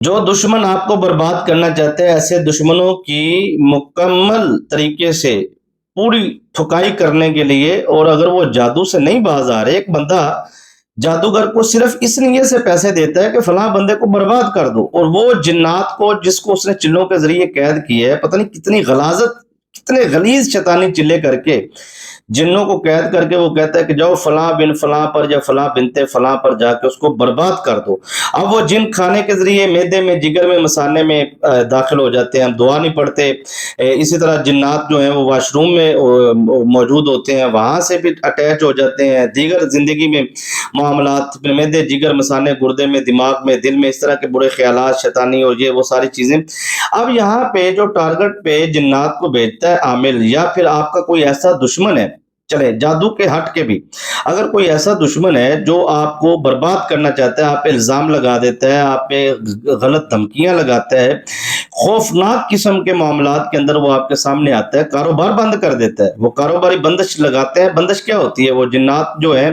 جو دشمن آپ کو برباد کرنا چاہتے ہیں، ایسے دشمنوں کی مکمل طریقے سے پوری ٹھکائی کرنے کے لیے، اور اگر وہ جادو سے نہیں باز آ رہے، ایک بندہ جادوگر کو صرف اس نیت سے پیسے دیتا ہے کہ فلاں بندے کو برباد کر دو، اور وہ جنات کو جس کو اس نے چلوں کے ذریعے قید کیا ہے، پتہ نہیں کتنی غلاظت، کتنے غلیظ شیطانی چلے کر کے جنوں کو قید کر کے وہ کہتا ہے کہ جاؤ فلاں بن فلاں پر یا فلاں بنتے فلاں پر جا کے اس کو برباد کر دو۔ اب وہ جن کھانے کے ذریعے معدے میں، جگر میں، مثانے میں داخل ہو جاتے ہیں، ہم دعا نہیں پڑھتے۔ اسی طرح جنات جو ہیں وہ واش روم میں موجود ہوتے ہیں، وہاں سے بھی اٹیچ ہو جاتے ہیں، دیگر زندگی میں معاملات، معدے، جگر، مثانے، گردے میں، دماغ میں، دل میں اس طرح کے برے خیالات شیطانی اور یہ وہ ساری چیزیں۔ اب یہاں پہ جو ٹارگٹ پہ جنات کو بھیجتا ہے عامل، یا پھر آپ کا کوئی ایسا دشمن ہے، چلے جادو کے ہٹ کے بھی اگر کوئی ایسا دشمن ہے جو آپ کو برباد کرنا چاہتا ہے، آپ پہ الزام لگا دیتا ہے، آپ پہ غلط دھمکیاں لگاتا ہے، خوفناک قسم کے معاملات کے اندر وہ آپ کے سامنے آتا ہے، کاروبار بند کر دیتا ہے، وہ کاروباری بندش لگاتے ہیں۔ بندش کیا ہوتی ہے؟ وہ جنات جو ہیں،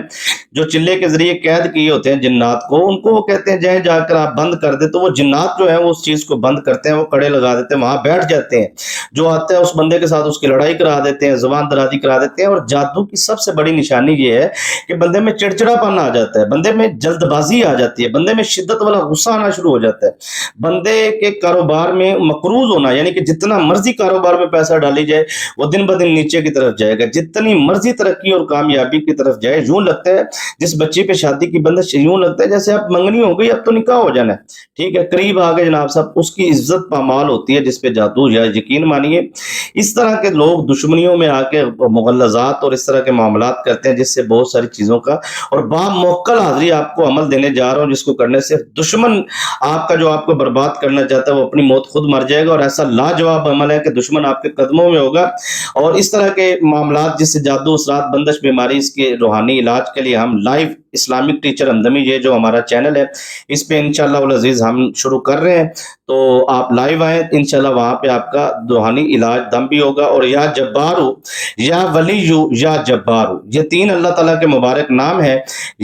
جو چلے کے ذریعے قید کیے ہوتے ہیں جنات کو، ان کو وہ کہتے ہیں جائیں جا کر آپ بند کر دے، تو وہ جنات جو ہیں وہ اس چیز کو بند کرتے ہیں، وہ کڑے لگا دیتے ہیں، وہاں بیٹھ جاتے ہیں، جو آتا ہے اس بندے کے ساتھ اس کی لڑائی کرا دیتے ہیں، زبان درازی کرا دیتے ہیں۔ اور جادو کی سب سے بڑی نشانی یہ ہے کہ بندے میں چڑچڑا پن آ جاتا ہے، بندے میں جلد بازی آ جاتی ہے، بندے میں شدت والا غصہ آنا شروع ہو جاتا ہے، بندے کے کاروبار میں مقروض ہونا، یعنی کہ جتنا مرضی کاروبار میں پیسہ ڈالی جائے وہ دن بدن نیچے کی طرف جائے گا، جتنی مرضی ترقی اور کامیابی کی طرف جائے، یوں لگتا ہے جس بچی پہ شادی کی بندش، یوں لگتا ہے جیسے اب منگنی ہو گئی، اب تو نکاح ہو جانا ہے، ٹھیک ہے، قریب آ گئے جناب صاحب، اس کی عزت پامال ہوتی ہے جس پہ جادو، یا یقین مانیے اس طرح کے لوگ دشمنیوں میں آ کے مغلظات اور اس طرح کے معاملات کرتے ہیں، جس سے بہت ساری چیزوں کا، اور موکل حاضری آپ کو عمل دینے جا رہا ہوں جس کو کرنے سے دشمن آپ کا جو آپ کو برباد کرنا چاہتا ہے وہ اپنی موت خود مر جائے گا، اور ایسا لاجواب عمل ہے کہ دشمن آپ کے قدموں میں ہوگا۔ اور اس طرح کے معاملات جس سے جادو، اثرات، بندش، بیماری، اس کے روحانی علاج کے لیے ہم لائیو اسلامک ٹیچر ہمدمی، یہ جو ہمارا چینل ہے، اس پہ انشاءاللہ العزیز ہم شروع کر رہے ہیں، تو آپ لائیو آئیں انشاءاللہ، وہاں پہ آپ کا روحانی علاج دم بھی ہوگا۔ اور یا جبارو، یا ولیو، یا جبارو، یہ تین اللہ تعالیٰ کے مبارک نام ہے،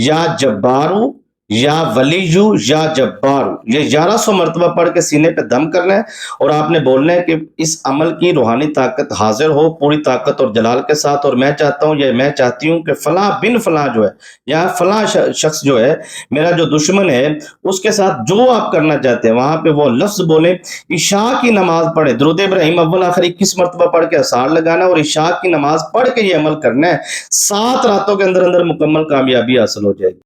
یا جبارو، یا ولیو، یا جبارو، یہ 1100 مرتبہ پڑھ کے سینے پہ دم کرنا ہے، اور آپ نے بولنا ہے کہ اس عمل کی روحانی طاقت حاضر ہو پوری طاقت اور جلال کے ساتھ، اور میں چاہتا ہوں، یا میں چاہتی ہوں کہ فلاں بن فلاں جو ہے، یا فلاں شخص جو ہے، میرا جو دشمن ہے، اس کے ساتھ جو آپ کرنا چاہتے ہیں وہاں پہ وہ لفظ بولیں، عشاء کی نماز پڑھیں، درود ابراہیم اول آخر 21 مرتبہ پڑھ کے اثار لگانا، اور عشاء کی نماز پڑھ کے یہ عمل کرنا ہے، 7 راتوں کے اندر اندر مکمل کامیابی حاصل ہو جائے گی۔